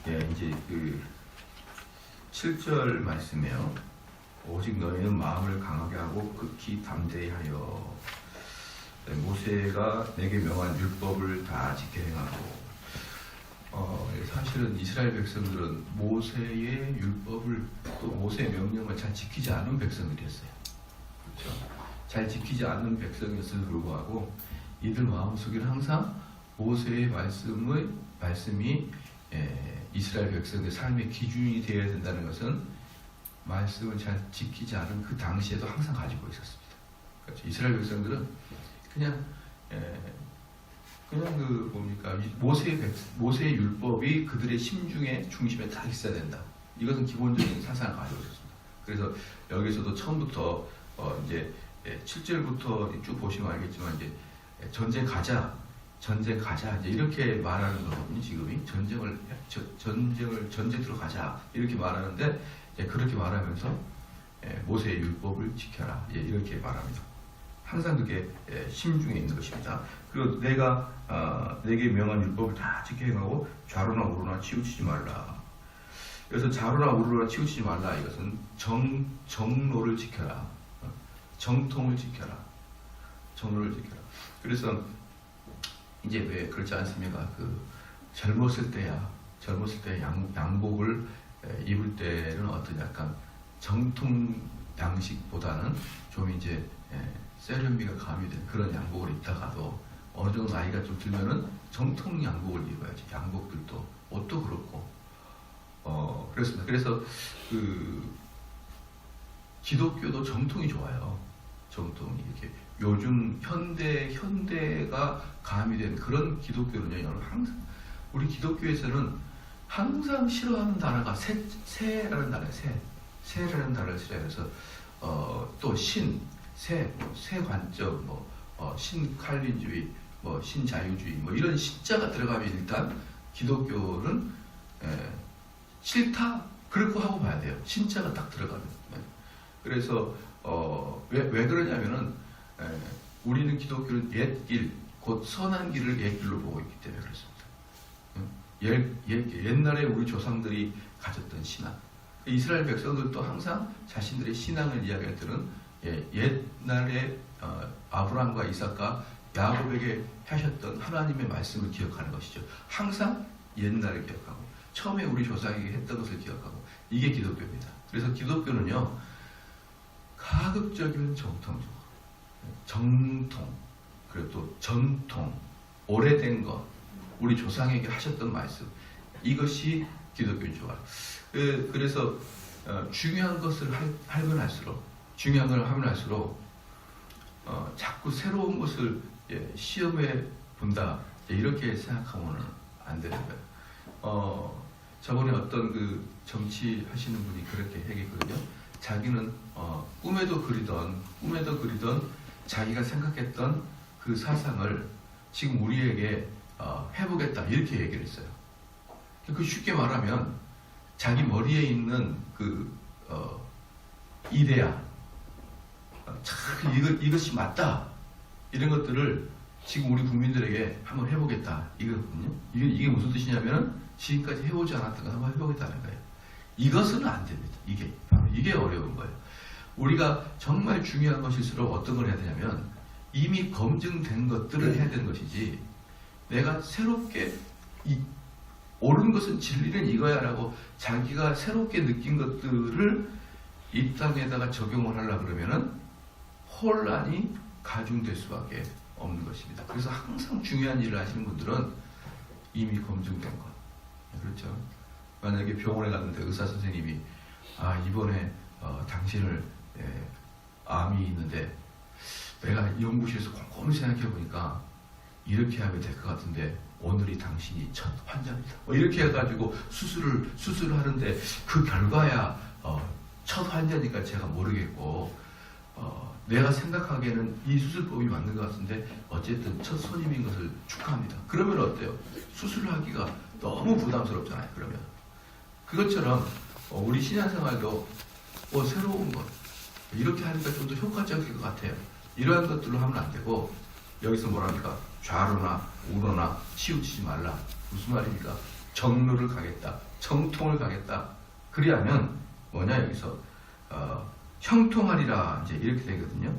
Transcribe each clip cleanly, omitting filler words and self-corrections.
예, 이제 그 7절 말씀이에요. 오직 너희는 마음을 강하게 하고 극히 담대히 하여 모세가 내게 명한 율법을 다 지켜 행하고. 사실은 이스라엘 백성들은 모세의 율법을 또 모세의 명령을 잘 지키지 않은 백성들이었어요. 그렇죠? 잘 지키지 않는 백성이었음에도 불구하고 이들 마음속에는 항상 모세의 말씀이 이스라엘 백성의 삶의 기준이 되어야 된다는 것은 말씀을 잘 지키지 않은 그 당시에도 항상 가지고 있었습니다. 그렇죠? 이스라엘 백성들은 그냥 그 뭡니까 모세의 율법이 그들의 심중에 중심에 딱 있어야 된다. 이것은 기본적인 사상을 가지고 있었습니다. 그래서 여기서도 처음부터 이제 7절부터 쭉 보시면 알겠지만 이제 전쟁 가자 이제 이렇게 말하는 거거든요. 지금이 전쟁으로 가자 이렇게 말하는데 이제 그렇게 말하면서 모세의 율법을 지켜라 이렇게 말합니다. 항상 그게 심중에 있는 것입니다. 그리고 내게 명한 율법을 다 지켜 행하고 좌로나 우로나 치우치지 말라. 그래서 좌로나 우로나 치우치지 말라. 이것은 정로를 지켜라. 정통을 지켜라. 정로를 지켜라. 그래서 이제 왜 그렇지 않습니까? 젊었을 때 양복을 입을 때는 어떤 약간 정통 양식보다는 좀 이제 세련미가 가미된 그런 양복을 입다가도 어느 정도 나이가 좀 들면은 정통 양복을 입어야지. 양복들도 옷도 그렇고 그렇습니다. 그래서 기독교도 정통이 좋아요. 정통이 이렇게 요즘 현대가 가미된 그런 기독교는요. 여러분 항상 우리 기독교에서는 항상 싫어하는 단어가 새라는 단어예요. 새라는 단어를 싫어해서 또 새 관점, 신칼빈주의, 신자유주의, 이런 신자가 들어가면 일단 기독교는 싫다 그렇고 하고 봐야 돼요. 신자가 딱 들어가면. 그래서 왜 그러냐면은 우리는 기독교는 옛길, 곧 선한 길을 옛길로 보고 있기 때문에 그렇습니다. 옛날에 우리 조상들이 가졌던 신앙. 이스라엘 백성들도 항상 자신들의 신앙을 이야기할 때는 옛날에 아브라함과 이삭과 야곱에게 하셨던 하나님의 말씀을 기억하는 것이죠. 항상 옛날을 기억하고 처음에 우리 조상에게 했던 것을 기억하고 이게 기독교입니다. 그래서 기독교는요 가급적이면 정통 그리고 또 전통 오래된 것 우리 조상에게 하셨던 말씀 이것이 기독교인 줄 알아요. 그래서 중요한 것을 하면 할수록 자꾸 새로운 것을 시험해 본다 이렇게 생각하면은 안 되는 거예요. 저번에 어떤 정치 하시는 분이 그렇게 얘기했거든요. 자기는 꿈에도 그리던 자기가 생각했던 그 사상을 지금 우리에게 해보겠다 이렇게 얘기를 했어요. 쉽게 말하면 자기 머리에 있는 이데아 이것이 맞다 이런 것들을 지금 우리 국민들에게 한번 해보겠다 이거거든요. 이게 무슨 뜻이냐면 지금까지 해보지 않았던 거 한번 해보겠다는 거예요. 이것은 안 됩니다. 이게 어려운 거예요. 우리가 정말 중요한 것일수록 어떤 걸 해야 되냐면 이미 검증된 것들을 해야 되는 것이지 내가 새롭게 옳은 것은 진리는 이거야 라고 자기가 새롭게 느낀 것들을 이 땅에다가 적용을 하려고 그러면은 혼란이 가중될 수밖에 없는 것입니다. 그래서 항상 중요한 일을 하시는 분들은 이미 검증된 것. 그렇죠. 만약에 병원에 갔는데 의사 선생님이 이번에 당신을 암이 있는데 내가 연구실에서 곰곰이 생각해 보니까 이렇게 하면 될 것 같은데 오늘이 당신이 첫 환자입니다. 이렇게 해가지고 수술을 하는데 그 결과야 첫 환자니까 제가 모르겠고 내가 생각하기에는 이 수술법이 맞는 것 같은데 어쨌든 첫 손님인 것을 축하합니다. 그러면 어때요? 수술하기가 너무 부담스럽잖아요. 그러면 그것처럼 우리 신앙생활도 새로운 것 이렇게 하니까 좀 더 효과적일 것 같아요. 이러한 것들로 하면 안 되고 여기서 뭐랍니까? 좌로나 우로나 치우치지 말라. 무슨 말입니까? 정로를 가겠다, 정통을 가겠다. 그리하면 뭐냐 여기서 형통하리라 이제 이렇게 되거든요.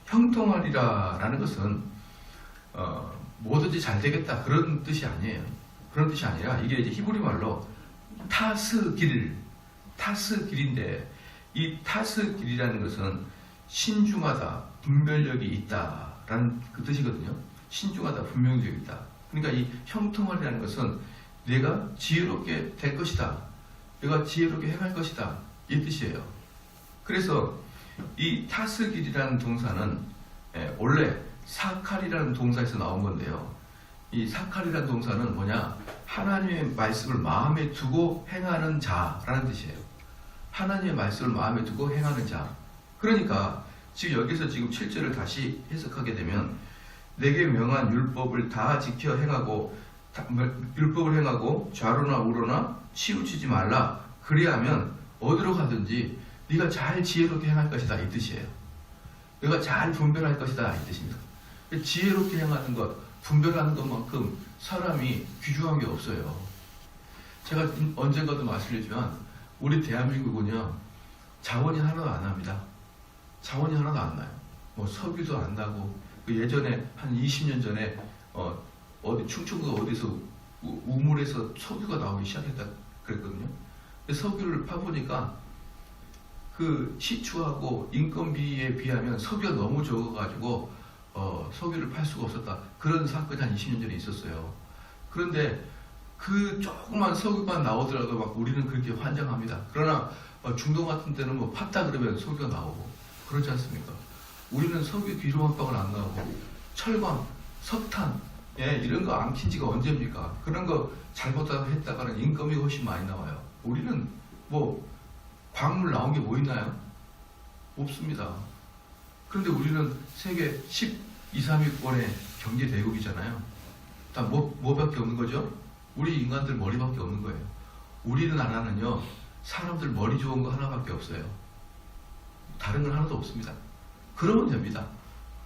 형통하리라라는 것은 뭐든지 잘 되겠다 그런 뜻이 아니에요. 그런 뜻이 아니라 이게 이제 히브리 말로 타스길인데 이 타스길이라는 것은 신중하다, 분별력이 있다라는 그 뜻이거든요. 신중하다, 분별력이 있다. 그러니까 이 형통하리라는 것은 내가 지혜롭게 될 것이다. 내가 지혜롭게 행할 것이다. 이 뜻이에요. 그래서 이 타스길이라는 동사는 원래 사칼이라는 동사에서 나온 건데요. 이 사칼이라는 동사는 뭐냐? 하나님의 말씀을 마음에 두고 행하는 자라는 뜻이에요. 하나님의 말씀을 마음에 두고 행하는 자. 그러니까 지금 여기서 지금 7절을 다시 해석하게 되면 내게 명한 율법을 다 지켜 행하고 율법을 행하고 좌로나 우로나 치우치지 말라. 그리하면 어디로 가든지 네가 잘 지혜롭게 행할 것이다 이 뜻이에요. 내가 잘 분별할 것이다 이 뜻입니다. 지혜롭게 행하는 것, 분별하는 것만큼 사람이 귀중한 게 없어요. 제가 언젠가도 말씀드리지만 우리 대한민국은요 자원이 하나도 안 납니다. 자원이 하나도 안 나요. 뭐 석유도 안 나고 예전에 한 20년 전에 어디 충청도 어디서 우물에서 석유가 나오기 시작했다 그랬거든요. 석유를 파보니까 그 시추하고 인건비에 비하면 석유가 너무 적어가지고 석유를 팔 수가 없었다. 그런 사건이 한 20년 전에 있었어요. 그런데 그 조그만 석유만 나오더라도 막 우리는 그렇게 환장합니다. 그러나 중동 같은 데는 뭐 팠다 그러면 석유가 나오고 그렇지 않습니까? 우리는 석유 기름 한 방울 안 나오고 철광, 석탄 이런 거 안 킨 지가 언제입니까? 그런 거 잘못했다가는 인건비가 훨씬 많이 나와요. 우리는 뭐 광물 나온 게 뭐 있나요? 없습니다. 그런데 우리는 세계 12, 3위권의 경제 대국이잖아요. 다 뭐밖에 없는 거죠? 우리 인간들 머리밖에 없는 거예요. 우리나라는요 사람들 머리 좋은 거 하나밖에 없어요. 다른 건 하나도 없습니다. 그러면 됩니다.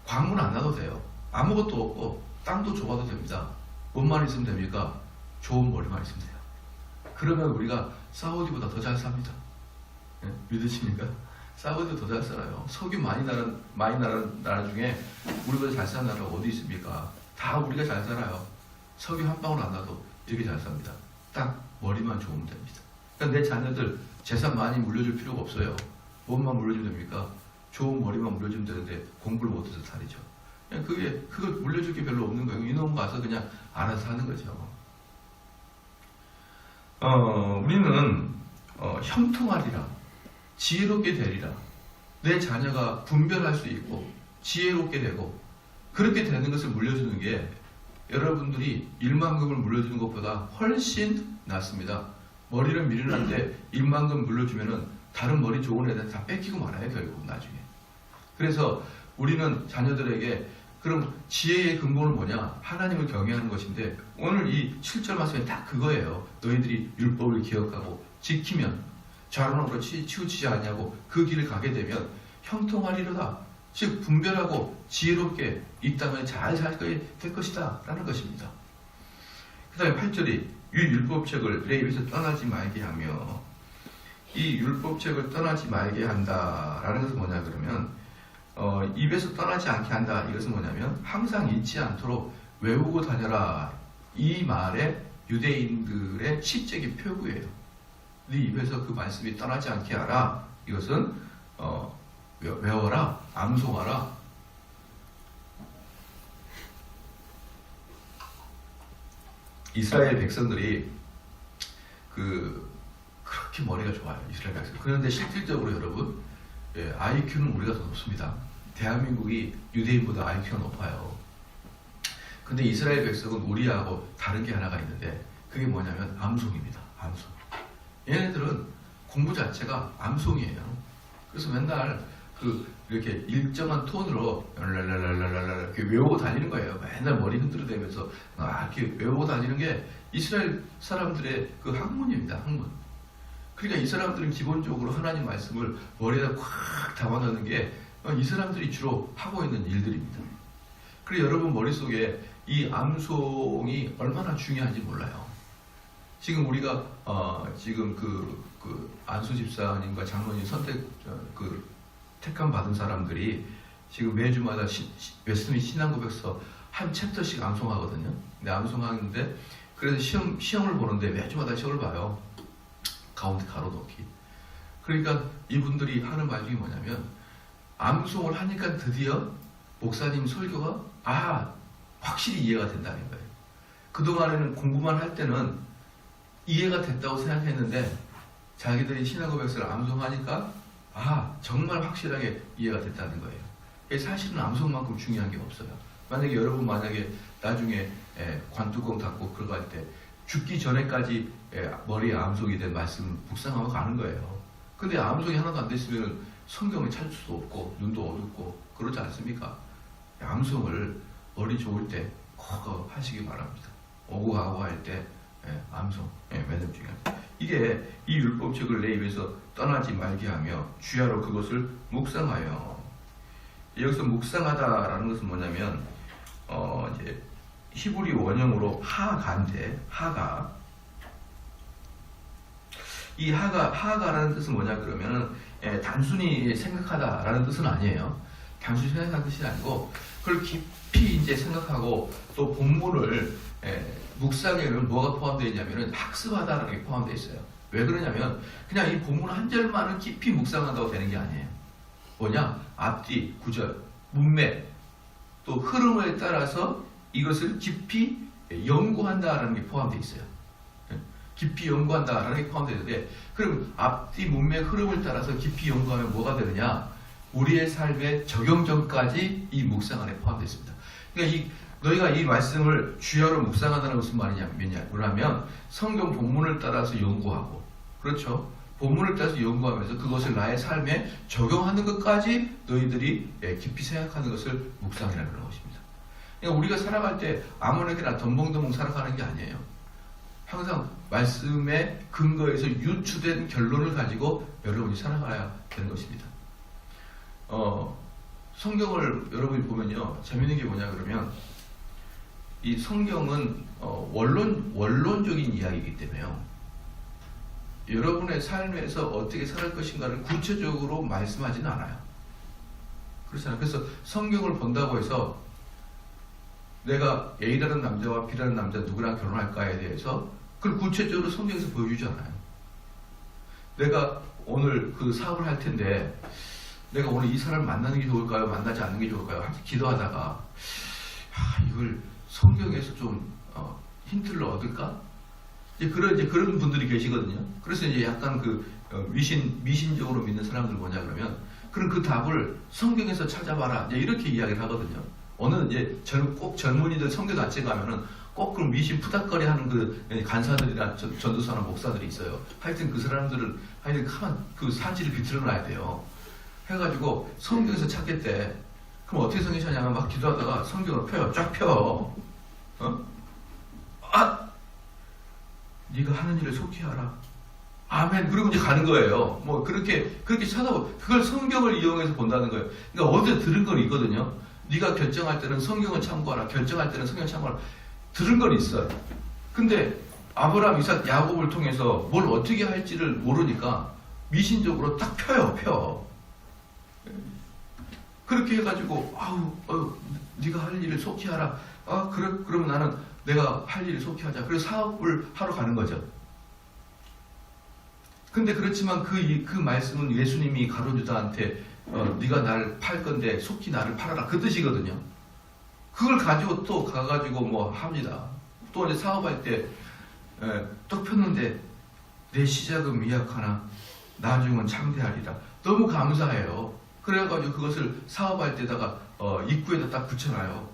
광물 안 나도 돼요. 아무것도 없고 땅도 좁아도 됩니다. 뭐만 있으면 됩니까? 좋은 머리만 있으면 돼요. 그러면 우리가 사우디보다 더 잘 삽니다. 네? 믿으십니까? 사우디도 더 잘 살아요. 석유 많이 나는 나라 중에 우리보다 잘 사는 나라가 어디 있습니까? 다 우리가 잘 살아요. 석유 한 방울 안 나도 이렇게 잘 삽니다. 딱 머리만 좋으면 됩니다. 그러니까 내 자녀들 재산 많이 물려줄 필요가 없어요. 뭐만 물려주면 됩니까? 좋은 머리만 물려주면 되는데 공부를 못해서 탈이죠. 그냥 그걸 물려줄 게 별로 없는 거예요. 이놈 가서 그냥 알아서 하는 거죠. 우리는 형통하리라, 지혜롭게 되리라. 내 자녀가 분별할 수 있고 지혜롭게 되고 그렇게 되는 것을 물려주는 게 여러분들이 1만금을 물려주는 것보다 훨씬 낫습니다. 머리를 밀어놨는데 1만금 물려주면은 다른 머리 좋은 애들 다 뺏기고 말아요, 결국 나중에. 그래서 우리는 자녀들에게 그럼 지혜의 근본은 뭐냐? 하나님을 경외하는 것인데 오늘 이 7절 말씀이 딱 그거예요. 너희들이 율법을 기억하고 지키면 좌로나 우로 치우치지 않냐고 그 길을 가게 되면 형통하리로다. 즉 분별하고 지혜롭게 이 땅을 잘 살 될 것이다 라는 것입니다. 그 다음에 8절이 이 율법책을 내 입에서 떠나지 말게 하며 이 율법책을 떠나지 말게 한다라는 것은 뭐냐 그러면 입에서 떠나지 않게 한다. 이것은 뭐냐면 항상 잊지 않도록 외우고 다녀라. 이 말에 유대인들의 시적인 표구예요. 네 입에서 그 말씀이 떠나지 않게 하라. 이것은 외워라, 암송하라. 이스라엘 백성들이 그렇게 머리가 좋아요. 이스라엘 백성. 그런데 실질적으로 여러분 IQ는 우리가 더 높습니다. 대한민국이 유대인보다 IQ가 높아요. 근데 이스라엘 백성은 우리하고 다른 게 하나가 있는데 그게 뭐냐면 암송입니다. 암송. 얘네들은 공부 자체가 암송이에요. 그래서 맨날 이렇게 일정한 톤으로 랄랄랄랄랄랄 이렇게 외우고 다니는 거예요. 맨날 머리 흔들어대면서 이렇게 외우고 다니는 게 이스라엘 사람들의 그 학문입니다. 학문. 그러니까 이 사람들은 기본적으로 하나님 말씀을 머리에다 콱 담아넣는 게 이 사람들이 주로 하고 있는 일들입니다. 그리고 여러분 머릿속에 이 암송이 얼마나 중요한지 몰라요. 지금 우리가 지금 안수 집사님과 장로님 택함 받은 사람들이 지금 매주마다 웨스트민스터 신앙고백서 한 챕터씩 암송하거든요. 근데 암송하는데 그래서 시험을 보는데 매주마다 시험을 봐요. 가운데 가로넣기. 그러니까 이분들이 하는 말 중에 뭐냐면 암송을 하니까 드디어 목사님 설교가 확실히 이해가 된다는 거예요. 그동안에는 공부만 할 때는 이해가 됐다고 생각했는데 자기들이 신앙고백서를 암송하니까 정말 확실하게 이해가 됐다는 거예요. 사실은 암송만큼 중요한 게 없어요. 여러분 만약에 나중에 관뚜껑 닫고 들어갈 때 죽기 전에까지 머리에 암송이 된 말씀 묵상하고 가는 거예요. 근데 암송이 하나도 안 됐으면 성경을 찾을 수도 없고 눈도 어둡고 그렇지 않습니까? 암송을 머리 좋을 때 꼭 하시기 바랍니다. 오고 가고 할 때 암송 매듭 중요합니다. 이게 이 율법책을 내 입에서 떠나지 말게 하며 주야로 그것을 묵상하여. 여기서 묵상하다라는 것은 뭐냐면 이제 히브리 원형으로 하가인데 이 하가라는 뜻은 뭐냐 그러면은 단순히 생각하다라는 뜻은 아니에요. 단순히 생각하는 뜻이 아니고 그걸 깊이 이제 생각하고 또 본문을 묵상에는 뭐가 포함되어 있냐면은 학습하다라는 게 포함되어 있어요. 왜 그러냐면 그냥 이 본문 한 절만은 깊이 묵상한다고 되는 게 아니에요. 뭐냐? 앞뒤, 구절, 문맥, 또 흐름에 따라서 이것을 깊이 연구한다라는 게 포함되어 있어요. 깊이 연구한다라는 게 포함되어 있는데 그럼 앞뒤, 문맥, 흐름을 따라서 깊이 연구하면 뭐가 되느냐? 우리의 삶의 적용점까지 이 묵상 안에 포함되어 있습니다. 그러니까 너희가 이 말씀을 주야로 묵상한다는 것은 뭐냐면 성경 본문을 따라서 연구하고 그렇죠? 본문을 따라서 연구하면서 그것을 나의 삶에 적용하는 것까지 너희들이 깊이 생각하는 것을 묵상이라는 것입니다. 그러니까 우리가 살아갈 때 아무렇게나 덤벙덤벙 살아가는 게 아니에요. 항상 말씀의 근거에서 유추된 결론을 가지고 여러분이 살아가야 되는 것입니다. 성경을 여러분이 보면요, 재밌는 게 뭐냐 그러면 이 성경은 원론적인 이야기이기 때문에요. 여러분의 삶에서 어떻게 살 것인가를 구체적으로 말씀하지는 않아요. 그렇잖아요. 그래서 성경을 본다고 해서 내가 A라는 남자와 B라는 남자 누구랑 결혼할까에 대해서 그걸 구체적으로 성경에서 보여주지 않아요. 내가 오늘 그 사업을 할 텐데 내가 오늘 이 사람을 만나는 게 좋을까요? 만나지 않는 게 좋을까요? 기도하다가 이걸 성경에서 좀 힌트를 얻을까? 그런 분들이 계시거든요. 그래서 이제 약간 미신적으로 믿는 사람들 뭐냐 그러면 그럼 그 답을 성경에서 찾아봐라. 이렇게 이야기를 하거든요. 어느 이제 꼭 젊은이들 성교 단체 가면은 꼭 그 미신 푸닥거리 하는 그 간사들이나 전도사나 목사들이 있어요. 하여튼 그 사람들을 가만 그 사지를 비틀어 놔야 돼요. 해가지고 성경에서 찾겠대. 그럼 어떻게 성경 찾냐면 막 기도하다가 성경을 펴요. 쫙 펴. 네가 하는 일을 속히 하라. 아멘. 그리고 이제 가는 거예요. 뭐 그렇게 찾아보. 그걸 성경을 이용해서 본다는 거예요. 그러니까 어디서 들은 건 있거든요. 네가 결정할 때는 성경을 참고하라. 결정할 때는 성경 참고하라. 들은 건 있어요. 근데 아브라함, 이삭, 야곱을 통해서 뭘 어떻게 할지를 모르니까 미신적으로 딱 펴요. 그렇게 해가지고 네가 할 일을 속히 하라. 그러면 나는 내가 할 일을 속히 하자. 그래서 사업을 하러 가는 거죠. 근데 그렇지만 그 말씀은 예수님이 가룟유다한테 네가 나를 팔 건데 속히 나를 팔아라 그 뜻이거든요. 그걸 가지고 또 가가지고 뭐 합니다. 또 이제 사업할 때 떡 폈는데 내 시작은 미약하나 나중은 창대하리라. 너무 감사해요. 그래가지고 그것을 사업할 때다가 입구에다 딱 붙여놔요.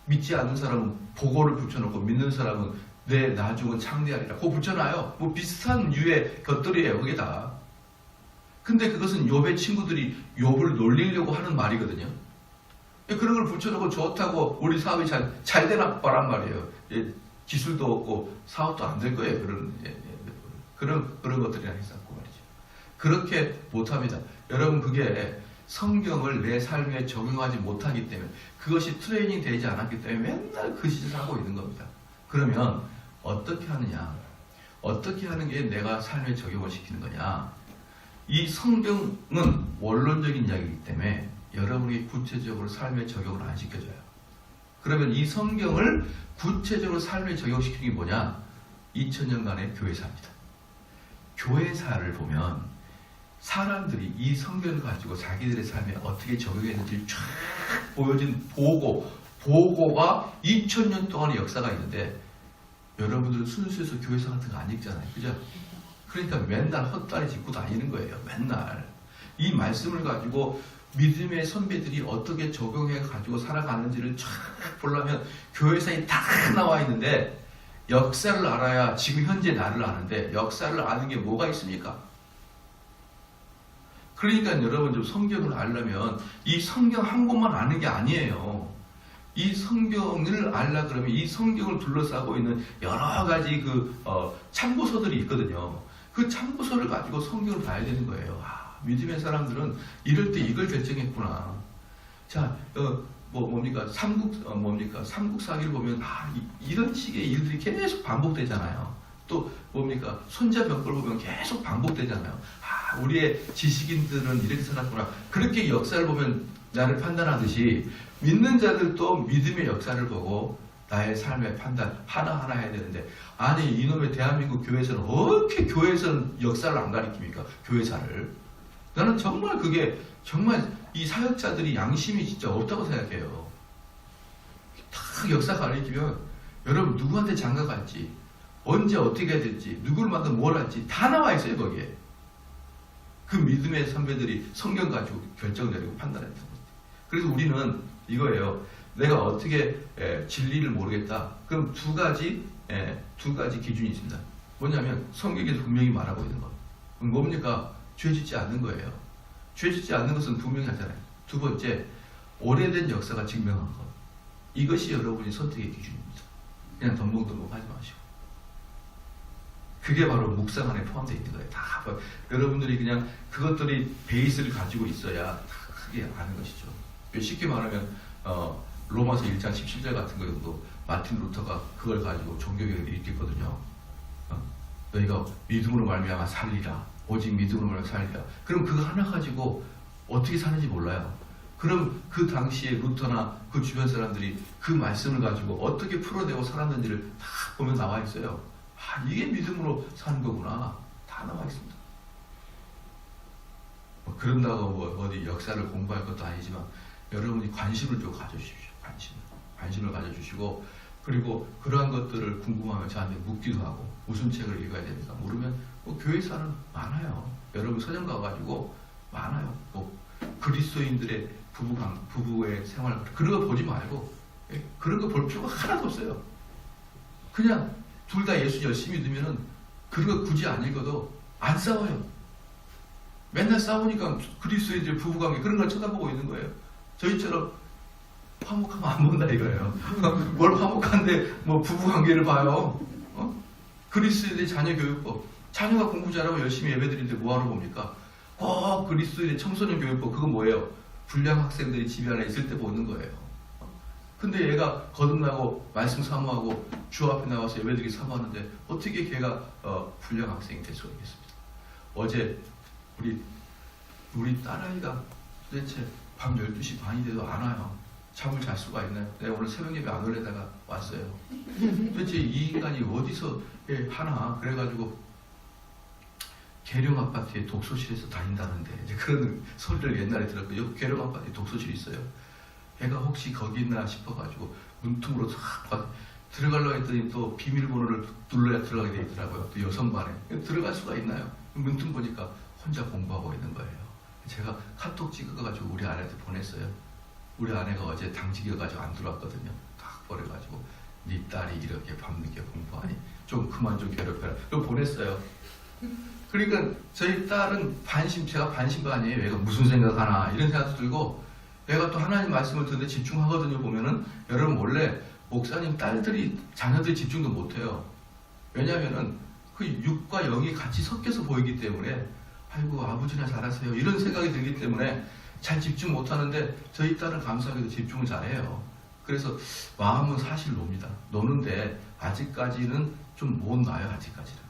믿지 않는 사람은 보고를 붙여놓고 믿는 사람은 내 나중은 창대하리라. 그거 붙여놔요. 뭐 비슷한 유의 것들이에요. 거기다. 근데 그것은 욥의 친구들이 욥을 놀리려고 하는 말이거든요. 그런 걸 붙여놓고 좋다고 우리 사업이 잘 되나 봐란 말이에요. 기술도 없고 사업도 안 될 거예요. 그런 것들이나 했었고 말이죠. 그렇게 못합니다. 여러분 그게 성경을 내 삶에 적용하지 못하기 때문에 그것이 트레이닝 되지 않았기 때문에 맨날 그 짓을 하고 있는 겁니다. 그러면 어떻게 하느냐? 어떻게 하는 게 내가 삶에 적용을 시키는 거냐. 이 성경은 원론적인 이야기이기 때문에 여러분이 구체적으로 삶에 적용을 안 시켜줘요. 그러면 이 성경을 구체적으로 삶에 적용시키는 게 뭐냐? 2000년간의 교회사입니다. 교회사를 보면 사람들이 이 성경을 가지고 자기들의 삶에 어떻게 적용했는지 쫙 보여진 보고가 2000년 동안의 역사가 있는데 여러분들은 순수해서 교회사 같은 거 안 읽잖아요. 그죠? 그러니까 맨날 헛다리 짚고 다니는 거예요. 맨날. 이 말씀을 가지고 믿음의 선배들이 어떻게 적용해 가지고 살아가는지를 쫙 보려면 교회사에 다 나와 있는데 역사를 알아야 지금 현재 나를 아는데 역사를 아는 게 뭐가 있습니까? 그러니까 여러분 좀 성경을 알려면 이 성경 한 권만 아는 게 아니에요. 이 성경을 알려 그러면 이 성경을 둘러싸고 있는 여러 가지 참고서들이 있거든요. 그 참고서를 가지고 성경을 봐야 되는 거예요. 믿음의 사람들은 이럴 때 이걸 결정했구나. 자, 삼국사기를 보면 이런 식의 일들이 계속 반복되잖아요. 또 손자병법을 보면 계속 반복되잖아요. 우리의 지식인들은 이렇게 살았구나. 그렇게 역사를 보면 나를 판단하듯이 믿는 자들도 믿음의 역사를 보고 나의 삶의 판단 하나하나 해야 되는데, 아니 이놈의 대한민국 교회에서는 어떻게 교회에서는 역사를 안 가르칩니까? 교회사를. 나는 정말 그게 정말 이 사역자들이 양심이 진짜 없다고 생각해요. 다 역사 가르치면 여러분 누구한테 장가 갈지, 언제 어떻게 해야 될지, 누구를 만나면 뭘 할지 다 나와 있어요. 거기에. 그 믿음의 선배들이 성경 가지고 결정 내리고 판단했던 거죠. 그래서 우리는 이거예요. 내가 어떻게 진리를 모르겠다. 그럼 두 가지 기준이 있습니다. 뭐냐면 성경에서 분명히 말하고 있는 것. 뭡니까? 죄 짓지 않는 거예요. 죄 짓지 않는 것은 분명히 하잖아요. 두 번째, 오래된 역사가 증명한 것. 이것이 여러분이 선택의 기준입니다. 그냥 덤벙덤벙 하지 마시고. 그게 바로 묵상 안에 포함되어 있는 거예요. 다 여러분들이 그냥 그것들이 베이스를 가지고 있어야 다 크게 아는 것이죠. 쉽게 말하면 로마서 1장 17절 같은 거도 마틴 루터가 그걸 가지고 종교개혁을 일으켰거든요. 너희가 믿음으로 말미암아 살리라. 오직 믿음으로 말미암아 살리라. 그럼 그거 하나 가지고 어떻게 사는지 몰라요. 그럼 그 당시에 루터나 그 주변 사람들이 그 말씀을 가지고 어떻게 풀어내고 살았는지를 다 보면 나와 있어요. 이게 믿음으로 사는 거구나. 다 나와 있습니다. 그런다고 어디 역사를 공부할 것도 아니지만 여러분이 관심을 좀 가져주십시오. 관심을 가져주시고, 그리고 그러한 것들을 궁금하면 저한테 묻기도 하고, 무슨 책을 읽어야 됩니까? 모르면 교회사는 많아요. 여러분 서점 가가지고 많아요. 그리스도인들의 부부의 생활, 그런 거 보지 말고, 그런 거 볼 필요가 하나도 없어요. 그냥 둘 다 예수 열심히 믿으면은 그런 거 굳이 안 읽어도 안 싸워요. 맨날 싸우니까 그리스도인들의 부부관계 그런 걸 쳐다보고 있는 거예요. 저희처럼 화목하면 안 본다 이거예요. 뭘 화목한데 부부관계를 봐요. 그리스도인의 자녀 교육법. 자녀가 공부 잘하고 열심히 예배드리는데 뭐하러 봅니까? 꼭 그리스도인의 청소년 교육법. 그건 뭐예요? 불량 학생들이 집에 안에 있을 때 보는 거예요. 근데 얘가 거듭나고 말씀 사모하고 주 앞에 나와서 예배드리기 사모하는데 어떻게 걔가 불량 학생이 될 수가 있겠습니까? 어제 우리 딸아이가 도대체 밤 12시 반이 돼도 안 와요. 잠을 잘 수가 있나요? 내가 오늘 새벽 예배 안 올래다가 왔어요. 도대체 이 인간이 어디서 하나. 그래가지고 계룡 아파트에 독서실에서 다닌다는데 이제 그런 소리를 옛날에 들었고, 여기 계룡 아파트에 독서실이 있어요. 애가 혹시 거기 있나 싶어가지고 문틈으로 싹 들어가려고 했더니 또 비밀번호를 눌러야 들어가게 돼 있더라고요. 또 여성반에. 들어갈 수가 있나요? 문틈 보니까 혼자 공부하고 있는 거예요. 제가 카톡 찍어가지고 우리 아내한테 보냈어요. 우리 아내가 어제 당직이어가지고 안 들어왔거든요. 딱 버려가지고 네 딸이 이렇게 밤늦게 공부하니 좀 그만 좀 괴롭혀라. 그거 보냈어요. 그러니까 저희 딸은 제가 반신반의해요. 얘가 무슨 생각하나 이런 생각도 들고, 내가 또 하나님 말씀을 듣는데 집중하거든요. 보면은 여러분 원래 목사님 딸들이 자녀들이 집중도 못해요. 왜냐하면은 그 육과 영이 같이 섞여서 보이기 때문에 아이고 아버지나 잘하세요 이런 생각이 들기 때문에 잘 집중 못하는데, 저희 딸은 감사하게도 집중을 잘해요. 그래서 마음은 사실 놉니다. 노는데 아직까지는 좀 못 놔요. 아직까지는.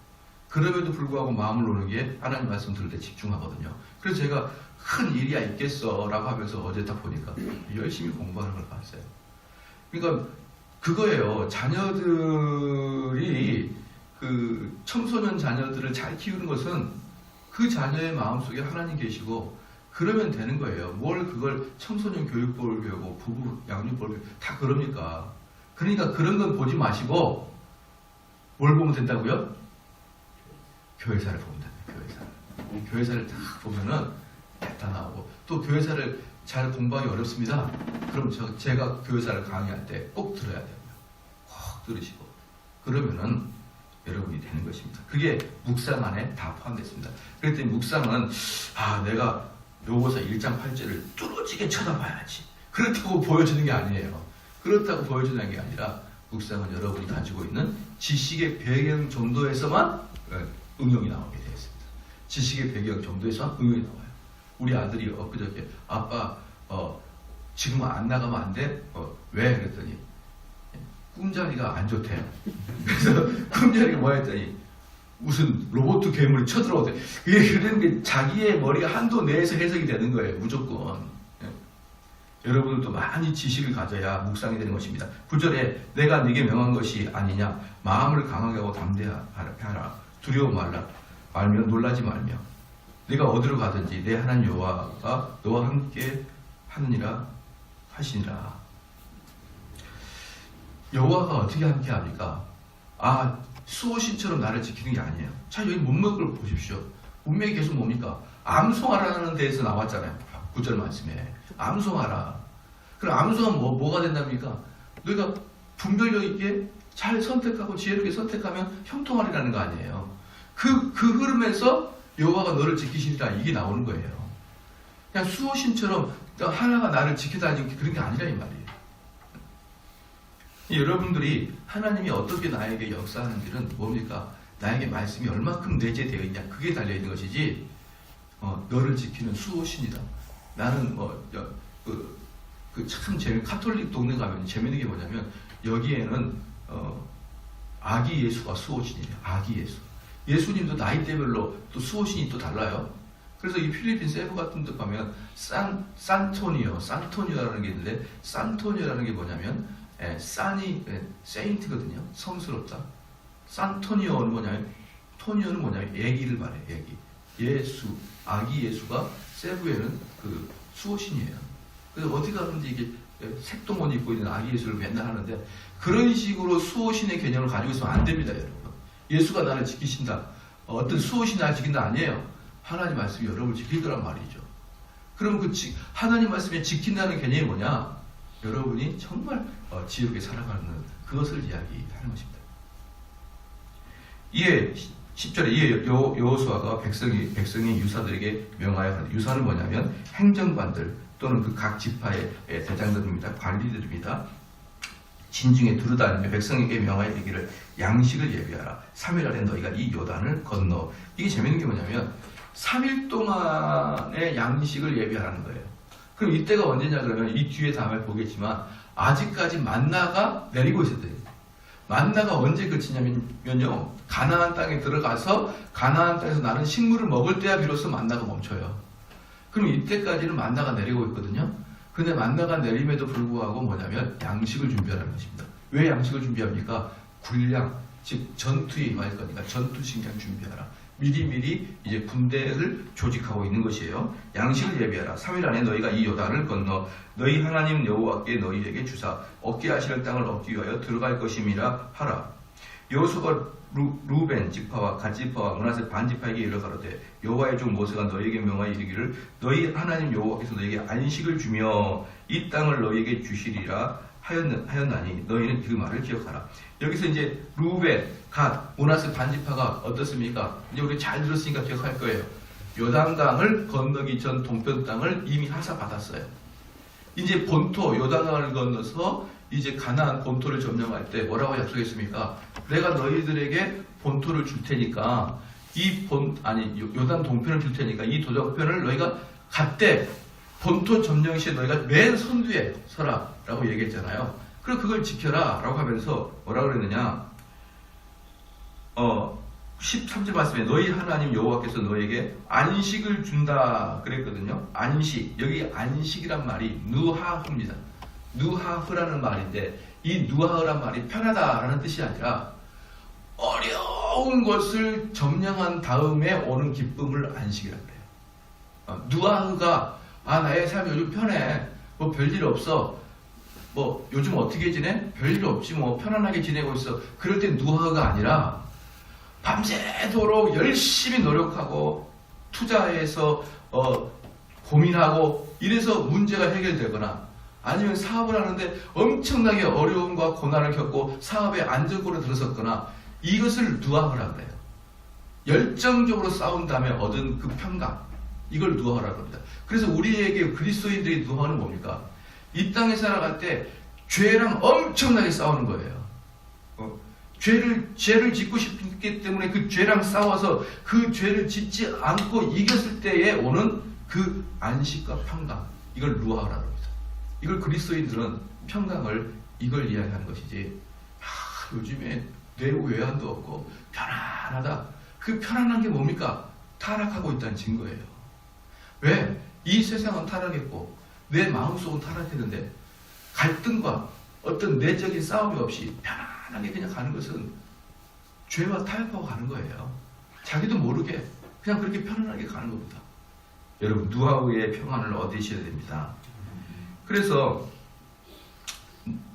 그럼에도 불구하고 마음을 놓는 게 하나님 말씀 들을 때 집중하거든요. 그래서 제가 큰 일이야 있겠어 라고 하면서 어제 딱 보니까 열심히 공부하는 걸 봤어요. 그러니까 그거예요. 자녀들이 그 청소년 자녀들을 잘 키우는 것은 그 자녀의 마음속에 하나님 계시고 그러면 되는 거예요. 뭘 그걸 청소년 교육법을 배우고 부부 양육법을 배우고 다 그럽니까? 그러니까 그런 건 보지 마시고 뭘 보면 된다고요? 교회사를 보면 됩니다. 교회사를. 교회사를 딱 보면은 다 나오고 또 교회사를 잘 공부하기 어렵습니다. 그럼 제가 교회사를 강의할 때 꼭 들어야 됩니다. 꼭 들으시고 그러면은 여러분이 되는 것입니다. 그게 묵상 안에 다 포함됐습니다. 그랬더니 묵상은 내가 요거서 1장 8절을 뚫어지게 쳐다봐야지. 그렇다고 보여주는 게 아니에요. 그렇다고 보여주는 게 아니라 묵상은 여러분이 가지고 있는 지식의 배경 정도에서만 응용이 나오게 되어 있습니다. 지식의 배경 정도에서 응용이 나와요. 우리 아들이 엊그저께 아빠 지금 안 나가면 안 돼? 왜? 그랬더니 꿈자리가 안 좋대요. 그래서 꿈자리가 뭐 했더니 무슨 로봇 괴물이 쳐들어오대. 그런 게 자기의 머리가 한도 내에서 해석이 되는 거예요. 무조건. 여러분들도 많이 지식을 가져야 묵상이 되는 것입니다. 9절에 내가 네게 명한 것이 아니냐. 마음을 강하게 하고 담대하라. 두려워 말며 놀라지 말며. 네가 어디로 가든지 내 하나님 여호와가 너와 함께 하느니라 하시니라. 여호와가 어떻게 함께 합니까? 수호신처럼 나를 지키는 게 아니에요. 자, 여기 문맥을 보십시오. 문맥이 계속 뭡니까? 암송하라는 데에서 나왔잖아요. 9절 말씀에. 암송하라. 그럼 암송은 뭐가 된답니까? 너희가 분별력 있게 잘 선택하고 지혜롭게 선택하면 형통하리라는 거 아니에요. 그 흐름에서 여호와가 너를 지키시리라 이게 나오는 거예요. 그냥 수호신처럼 하나가 나를 지켜다니는 그런 게 아니라 이 말이에요. 여러분들이 하나님이 어떻게 나에게 역사하는지는 뭡니까? 나에게 말씀이 얼마큼 내재되어 있냐 그게 달려있는 것이지 너를 지키는 수호신이다. 나는 참 카톨릭 동네 가면 재밌는 게 뭐냐면 여기에는 아기 예수가 수호신이에요. 아기 예수. 예수님도 나이대별로 또 수호신이 또 달라요. 그래서 이 필리핀 세부 같은 데 가면 산토니오라는 게 있는데 산토니오라는 게 뭐냐면 산이 세인트거든요. 성스럽다. 산토니오는 뭐냐면 토니오는 뭐냐면 애기를 말해요. 애기. 예수, 아기 예수가 세부에는 그 수호신이에요. 그래서 어디 가든지 이게 색동옷 입고 있는 아기 예수를 맨날 하는데 그런 식으로 수호신의 개념을 가지고 있으면 안 됩니다, 여러분. 예수가 나를 지키신다. 어떤 수호신이 나를 지킨다 아니에요. 하나님 말씀이 여러분을 지킬 거란 말이죠. 그러면 하나님 말씀에 지킨다는 개념이 뭐냐? 여러분이 정말 지혜롭게 살아가는 그것을 이야기하는 것입니다. 이에 10절에 이에 여호수아가 백성의 유사들에게 명하여 유사는 뭐냐면 행정관들 또는 그 각 지파의 대장들입니다. 관리들입니다. 진중에 두루다니며 백성에게 명하여 이르기를 양식을 예비하라. 3일 안에 너희가 이 요단을 건너. 이게 재밌는 게 뭐냐면 3일 동안의 양식을 예비하라는 거예요. 그럼 이때가 언제냐 그러면 이 뒤에 다음에 보겠지만 아직까지 만나가 내리고 있었대요. 만나가 언제 그치냐면요. 가나안 땅에 들어가서 가나안 땅에서 나는 식물을 먹을 때야 비로소 만나가 멈춰요. 그럼 이때까지는 만나가 내리고 있거든요. 근데 만나가 내림에도 불구하고 뭐냐면 양식을 준비하라는 것입니다. 왜 양식을 준비합니까? 군량, 즉 전투에 임할 거니까 전투 식량 준비하라. 미리미리 이제 군대를 조직하고 있는 것이에요. 양식을 예비하라. 3일 안에 너희가 이 요단을 건너 너희 하나님 여호와께 너희에게 주사 얻게 하시는 땅을 얻기 위하여 들어갈 것임이라 하라. 여호수아가 루벤 지파와 갓 지파와 므낫세 반 지파에게 이르러 가로되 여호와의 종 모세가 너희에게 명하여 이르기를 너희 하나님 여호와께서 너희에게 안식을 주며 이 땅을 너희에게 주시리라 하였나니 너희는 그 말을 기억하라. 여기서 이제 루벤, 갓, 므낫세 반 지파가 어떻습니까? 이제 우리 잘 들었으니까 기억할 거예요. 요단강을 건너기 전 동편 땅을 이미 하사받았어요. 이제 본토 요단강을 건너서 이제 가나안 본토를 점령할 때 뭐라고 약속했습니까? 내가 너희들에게 본토를 줄 테니까 요단 동편을 줄 테니까 이 도적편을 너희가 갔대 본토 점령 시에 너희가 맨 선두에 서라 라고 얘기했잖아요. 그럼 그걸 지켜라 라고 하면서 뭐라고 그랬느냐? 13절 말씀에 너희 하나님 여호와께서 너에게 안식을 준다 그랬거든요. 안식, 여기 안식이란 말이 누하흐입니다. 누하흐라는 말인데 이 누하흐란 말이 편하다라는 뜻이 아니라 어려운 것을 점령한 다음에 오는 기쁨을 안식이라고 그래요. 누하흐가 나의 삶이 요즘 편해, 뭐 별일 없어, 뭐 요즘 어떻게 지내? 별일 없지, 뭐 편안하게 지내고 있어. 그럴 땐 누하흐가 아니라 밤새도록 열심히 노력하고 투자해서 고민하고 이래서 문제가 해결되거나 아니면 사업을 하는데 엄청나게 어려움과 고난을 겪고 사업에 안정권에 들어섰거나 이것을 누하흐라고 해요. 열정적으로 싸운 다음에 얻은 그 평강, 이걸 누하흐라고 합니다. 그래서 우리에게 그리스도인들의 누하흐는 뭡니까? 이 땅에 살아갈 때 죄랑 엄청나게 싸우는 거예요. 죄를 짓고 싶기 때문에 그 죄랑 싸워서 그 죄를 짓지 않고 이겼을 때에 오는 그 안식과 평강, 이걸 누하흐라고 합니다. 이걸 그리스도인들은 평강을 이걸 이야기하는 것이지, 요즘에 내부 외환도 없고 편안하다. 그 편안한 게 뭡니까? 타락하고 있다는 증거예요. 왜? 이 세상은 타락했고 내 마음속은 타락했는데 갈등과 어떤 내적인 싸움이 없이 편안하게 그냥 가는 것은 죄와 타협하고 가는 거예요. 자기도 모르게 그냥 그렇게 편안하게 가는 겁니다. 여러분, 누하흐의 평안을 얻으셔야 됩니다. 그래서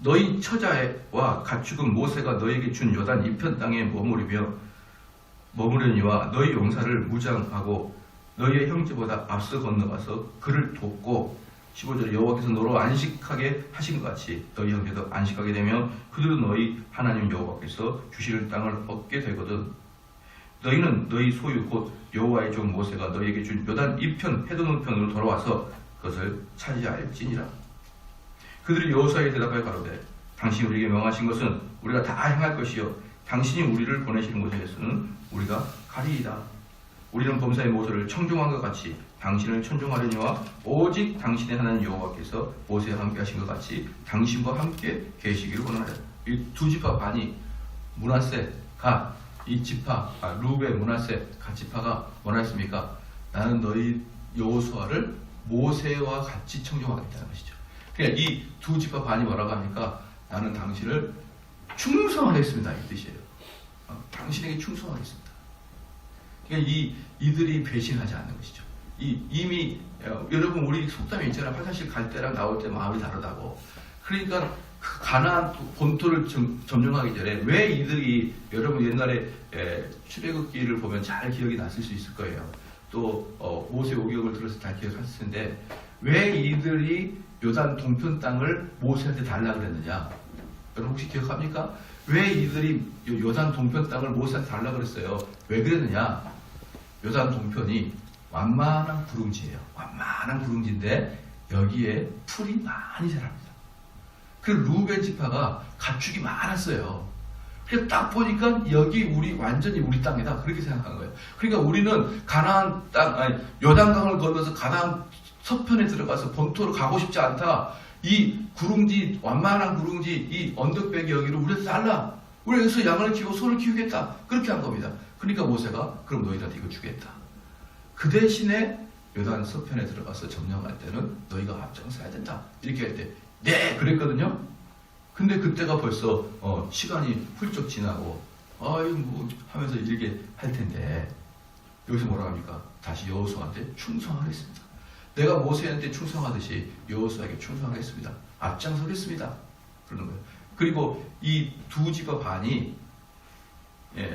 너희 처자와 가축은 모세가 너에게 준 요단 이편 땅에 머무르니와 너희 용사를 무장하고 너희의 형제보다 앞서 건너가서 그를 돕고 15절에 여호와께서 너로 안식하게 하신 것 같이 너희 형제도 안식하게 되면 그들도 너희 하나님 여호와께서 주시는 땅을 얻게 되거든. 너희는 너희 소유 곧 여호와의 종 모세가 너희에게 준 요단 이편 해돋은편으로 돌아와서 그것을 차지하였지니라. 그들이 여호수아에게 대답하여 가로되 당신이 우리에게 명하신 것은 우리가 다 행할 것이요 당신이 우리를 보내시는 곳에서는 우리가 가리이다. 우리는 범사의 모세를 청종한 것 같이 당신을 천종하려니와 오직 당신의 하나님 여호와께서 모세와 함께 하신 것 같이 당신과 함께 계시기를 원하라. 이 두 지파 반이 므낫세, 갓, 이 지파, 루벤, 므낫세, 갓 지파가 뭐라 했습니까? 나는 너희 여호수아를 모세와 같이 청종하겠다는 것이죠. 그러니까 이 두 지파 반이 뭐라고 합니까? 나는 당신을 충성하겠습니다, 이 뜻이에요. 당신에게 충성하겠습니다. 그러니까 이들이 배신하지 않는 것이죠. 이미 여러분, 우리 속담이 있잖아요. 화장실 갈 때랑 나올 때 마음이 다르다고. 그러니까 그 가나안 본토를 점령하기 전에 왜 이들이, 여러분 옛날에 출애굽기를 보면 잘 기억이 났을 수 있을 거예요. 또 모세 오경을 들어서 잘 기억하실 텐데 왜 이들이 요단 동편 땅을 모세한테 달라 그랬느냐? 여러분 혹시 기억합니까? 왜 이들이 요단 동편 땅을 모세한테 달라 그랬어요? 왜 그랬느냐? 요단 동편이 완만한 구릉지예요. 완만한 구릉지인데 여기에 풀이 많이 자랍니다. 그리고 루벤 지파가 가축이 많았어요. 그래서 딱 보니까 여기 완전히 우리 땅이다, 그렇게 생각한 거예요. 그러니까 우리는 가나안 땅, 요단강을 건너서 가나안 서편에 들어가서 본토로 가고 싶지 않다. 이 구릉지, 완만한 구릉지, 이 언덕배기 여기를 우리가 잘라. 우리 여기서 양을 키우고 소를 키우겠다. 그렇게 한 겁니다. 그러니까 모세가 그럼 너희들한테 이거 주겠다. 그 대신에 요단 서편에 들어가서 점령할 때는 너희가 앞장서야 된다. 이렇게 할 때 네, 그랬거든요. 근데 그때가 벌써 시간이 훌쩍 지나고 이거 뭐 하면서 이렇게 할 텐데 여기서 뭐라 합니까? 다시 여호수아한테 충성하겠습니다. 내가 모세한테 충성하듯이 여호수아에게 충성하겠습니다. 앞장서겠습니다. 그러는 거예요. 그리고 이 두 지파 반이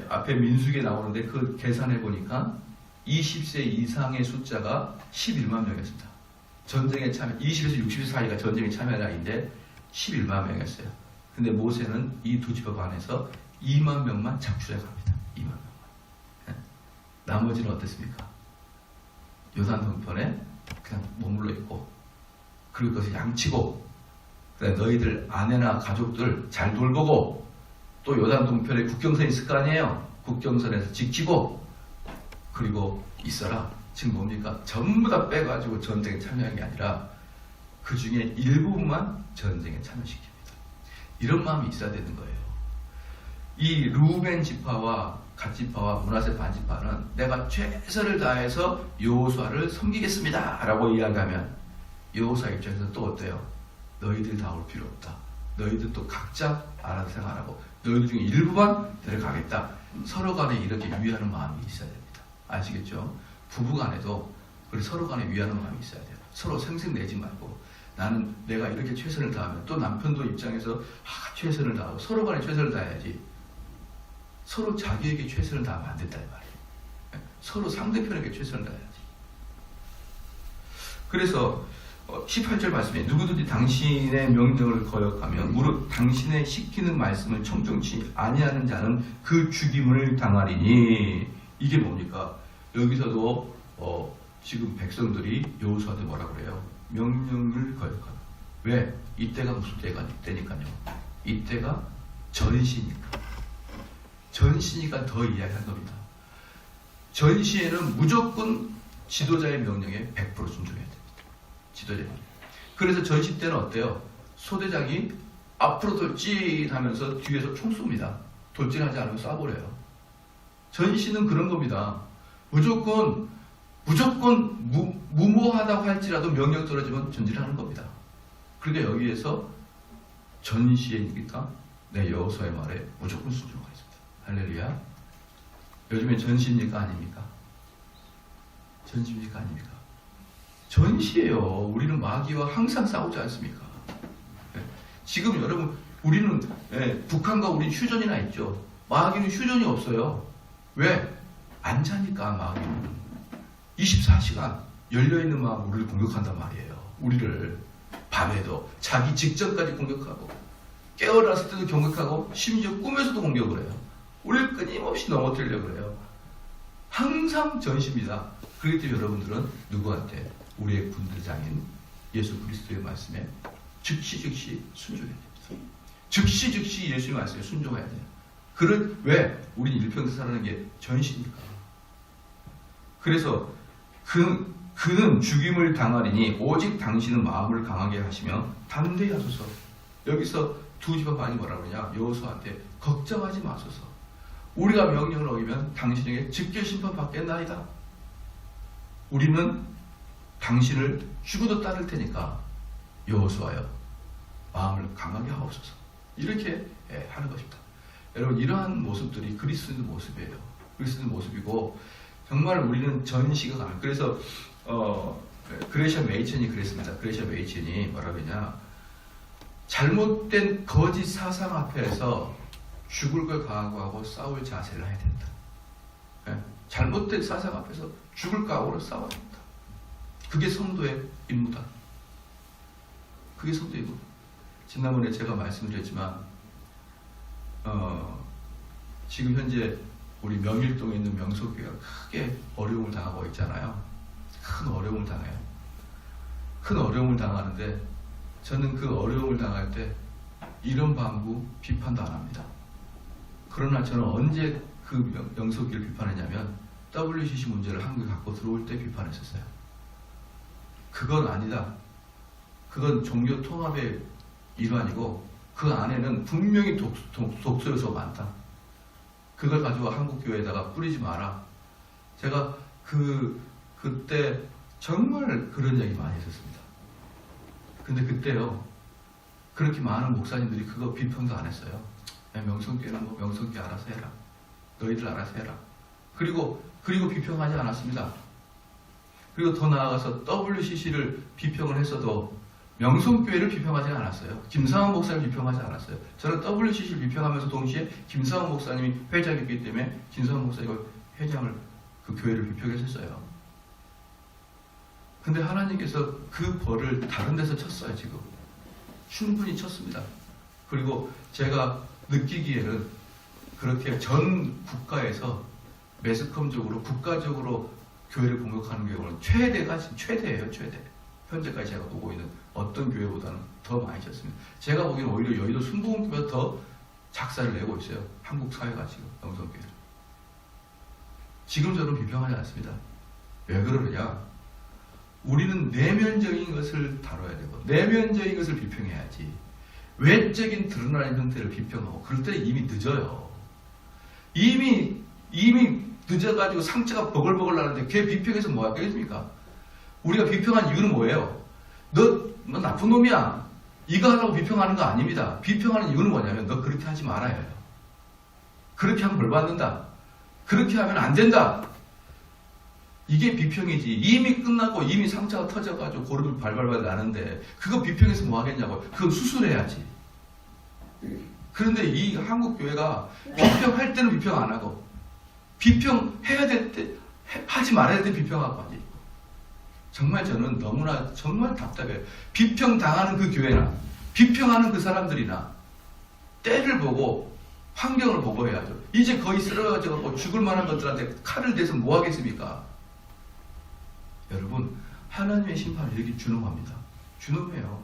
앞에 민수기에 나오는데 그 계산해 보니까 20세 이상의 숫자가 11만 명이었습니다. 전쟁에 참여, 20에서 60세 사이가 전쟁에 참여한 나이인데 11만 명이었어요. 근데 모세는 이 두 지파 반에서 2만 명만 작출해 갑니다. 2만 명만. 나머지는 어땠습니까? 요단 동편에 그냥 머물러 있고, 그리고 그것을 양치고, 그다음에 너희들 아내나 가족들 잘 돌보고, 또 요단 동편에 국경선이 있을 거 아니에요. 국경선에서 지키고, 그리고 있어라. 지금 뭡니까? 전부 다 빼가지고 전쟁에 참여한 게 아니라 그 중에 일부분만 전쟁에 참여시킵니다. 이런 마음이 있어야 되는 거예요. 이 루벤 지파와 갓지파와 므낫세 반지파는 내가 최선을 다해서 여호수아를 섬기겠습니다 라고 이야기하면 여호수아 입장에서 또 어때요? 너희들 다 올 필요 없다. 너희들 또 각자 알아서 생활하고 너희들 중에 일부만 데려가겠다. 서로 간에 이렇게 위하는 마음이 있어야 됩니다. 아시겠죠? 부부 간에도 서로 간에 위하는 마음이 있어야 돼요. 서로 생색내지 말고 나는 내가 이렇게 최선을 다하면 또 남편도 입장에서 최선을 다하고 서로 간에 최선을 다해야지. 서로 자기에게 최선을 다하면 안 된다 이 말이에요. 서로 상대편에게 최선을 다해야지. 그래서 18절 말씀에 누구든지 당신의 명령을 거역하며 무릇 당신의 시키는 말씀을 청종치 아니하는 자는 그 죽임을 당하리니. 이게 뭡니까? 여기서도 지금 백성들이 여호수아한테 뭐라 그래요? 명령을 거역하라. 왜? 이때가 무슨 때니까요. 이때가 전시니까. 전시니까 더 이야기한 겁니다. 전시에는 무조건 지도자의 명령에 100% 순종해야 됩니다. 지도자님. 그래서 전시 때는 어때요? 소대장이 앞으로 돌진하면서 뒤에서 총 쏩니다. 돌진하지 않으면 쏴버려요. 전시는 그런 겁니다. 무조건 무모하다고 할지라도 명령 떨어지면 전진하는 겁니다. 그러니까 여기에서 전시니까 내 여호수아의 말에 무조건 순종하겠습니다. 할렐루야. 요즘에 전시입니까 아닙니까? 전시입니까 아닙니까? 전시예요. 우리는 마귀와 항상 싸우지 않습니까? 지금 여러분 우리는 북한과 우리 휴전이나 있죠. 마귀는 휴전이 없어요. 왜? 안 자니까 마귀는 24시간 열려있는 마음으로 우리를 공격한단 말이에요. 우리를 밤에도 자기 직전까지 공격하고 깨어났을 때도 공격하고 심지어 꿈에서도 공격을 해요. 우리를 끊임없이 넘어뜨리려고 그래요. 항상 전시입니다. 그렇기 때문에 여러분들은 누구한테? 우리의 군대장인 예수 그리스도의 말씀에 즉시 순종해야 됩니다. 즉시 예수의 말씀에 순종해야 돼요. 왜? 우린 일평생 살아가는 게 전시니까. 그래서 그는 죽임을 당하리니 오직 당신은 마음을 강하게 하시며 담대히 하소서. 여기서 두 지파 반이 뭐라 그러냐? 여호수아한테 걱정하지 마소서. 우리가 명령을 어기면 당신에게 직계 심판 받겠나이다. 우리는 당신을 죽어도 따를 테니까 여호수아여 마음을 강하게 하옵소서. 이렇게 하는 것입니다. 여러분 이러한 모습들이 그리스도의 모습이에요. 그리스도의 모습이고 정말 우리는 전시가 가능. 그래서 그레시아 메이천이 그랬습니다. 그레시아 메이천이 뭐라고 했냐? 잘못된 거짓 사상 앞에서 죽을 걸 각오하고 싸울 자세를 해야 된다. 잘못된 사상 앞에서 죽을 각오로 싸워야 된다. 그게 성도의 임무다. 그게 성도의 임무. 지난번에 제가 말씀드렸지만 지금 현재 우리 명일동에 있는 명소교회가 크게 어려움을 당하고 있잖아요. 큰 어려움을 당해요. 큰 어려움을 당하는데 저는 그 어려움을 당할 때 이런 방구 비판도 안 합니다. 그러나 저는 언제 그 명소교회를 비판했냐면 WCC 문제를 한국에 갖고 들어올 때 비판했었어요. 그건 아니다. 그건 종교 통합의 일환이고 그 안에는 분명히 독소 요소가 많다. 그걸 가지고 한국교회에다가 뿌리지 마라. 제가 그때 정말 그런 얘기 많이 했었습니다. 근데 그때요 그렇게 많은 목사님들이 그거 비평도 안 했어요. 야, 명성교회는 뭐 명성교회 알아서 해라. 너희들 알아서 해라. 그리고 비평하지 않았습니다. 그리고 더 나아가서 WCC를 비평을 했어도 명성교회를 비평하지 않았어요. 김상원 목사를 비평하지 않았어요. 저는 WCC를 비평하면서 동시에 김상원 목사님이 회장이기 때문에 김상원 목사님이 회장을 그 교회를 비평했었어요. 근데 하나님께서 그 벌을 다른 데서 쳤어요. 지금 충분히 쳤습니다. 그리고 제가 느끼기에는 그렇게 전 국가에서 매스컴적으로 국가적으로 교회를 공격하는 경우는 최대예요. 최대. 현재까지 제가 보고 있는 어떤 교회보다는 더 많이 쳤습니다. 제가 보기에는 오히려 여의도 순복음교회가 더 작사를 내고 있어요. 한국 사회가 지금 영성교회를. 지금 저는 비평하지 않습니다. 왜 그러느냐? 우리는 내면적인 것을 다뤄야 되고 내면적인 것을 비평해야지 외적인 드러나는 형태를 비평하고 그럴 때 이미 늦어요. 이미 이미 늦어가지고 상처가 버글버글 나는데 걔 비평해서 뭐 하겠습니까? 우리가 비평한 이유는 뭐예요? 너 나쁜 놈이야. 이거 하려고 비평하는 거 아닙니다. 비평하는 이유는 뭐냐면 너 그렇게 하지 말아야 해요. 그렇게 하면 벌 받는다. 그렇게 하면 안 된다. 이게 비평이지. 이미 끝나고 이미 상처가 터져가지고 고름이 발발발 나는데 그거 비평해서 뭐 하겠냐고. 그건 수술해야지. 그런데 이 한국 교회가 비평할 때는 비평 안 하고 비평해야 될 때 하지 말아야 될 때 비평하고 하지. 정말 저는 너무나 정말 답답해요. 비평당하는 그 교회나 비평하는 그 사람들이나 때를 보고 환경을 보고 해야죠. 이제 거의 쓰러져서 죽을 만한 것들한테 칼을 대서 뭐 하겠습니까? 여러분, 하나님의 심판을 이렇게 준엄합니다. 준엄해요.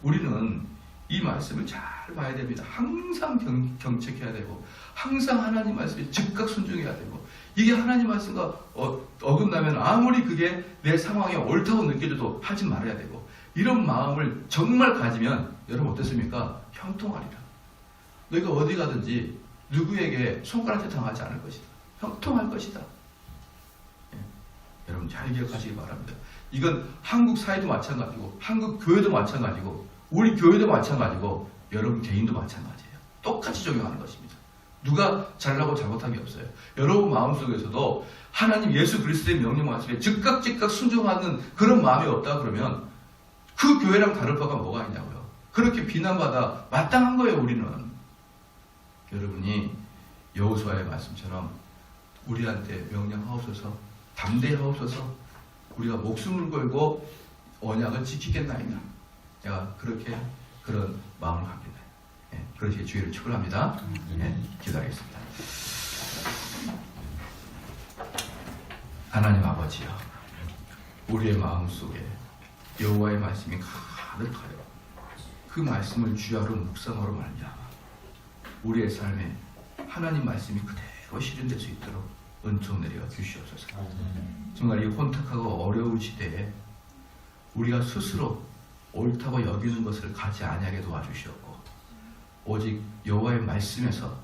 우리는 이 말씀을 잘 봐야 됩니다. 항상 경책해야 되고 항상 하나님 말씀에 즉각 순종해야 되고 이게 하나님 말씀과 어긋나면 아무리 그게 내 상황에 옳다고 느껴져도 하지 말아야 되고 이런 마음을 정말 가지면 여러분 어떻습니까? 형통하리라. 너희가 어디 가든지 누구에게 손가락질 당하지 않을 것이다. 형통할 것이다. 예. 여러분 잘 기억하시기 바랍니다. 이건 한국 사회도 마찬가지고 한국 교회도 마찬가지고 우리 교회도 마찬가지고 여러분 개인도 마찬가지예요. 똑같이 적용하는 것입니다. 누가 잘나고 잘못한 게 없어요. 여러분 마음속에서도 하나님 예수 그리스도의 명령 말씀에 즉각 순종하는 그런 마음이 없다 그러면 그 교회랑 다를 바가 뭐가 있냐고요. 그렇게 비난받아 마땅한 거예요. 우리는. 여러분이 여호수아의 말씀처럼 우리한테 명령하옵소서, 담대하옵소서, 우리가 목숨을 걸고 언약을 지키겠나이다. 내가 그렇게 그런 마음을 갖겠다. 예, 그렇게 주의를 축원합니다. 예, 기도하겠습니다. 하나님 아버지여, 우리의 마음속에 여호와의 말씀이 가득하여 그 말씀을 주야로 묵상하러 말미암아 우리의 삶에 하나님 말씀이 그대로 실현될 수 있도록 은총 내려 주시옵소서. 정말 이 혼탁하고 어려운 시대에 우리가 스스로 옳다고 여기는 것을 가지 아니하게 도와주시옵고 오직 여호와의 말씀에서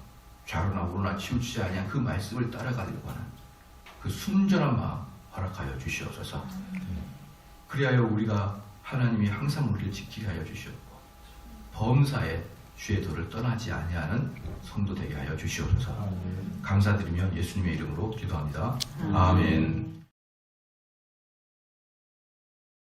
좌로나 우로나 치우치지 아니한 그 말씀을 따라가려고 하는 그 순전한 마음 허락하여 주시옵소서. 그리하여 우리가 하나님이 항상 우리를 지키게 하여 주시옵고 범사에 주의 도를 떠나지 아니하는 성도 되게 하여 주시옵소서. 감사드리며 예수님의 이름으로 기도합니다. 아멘.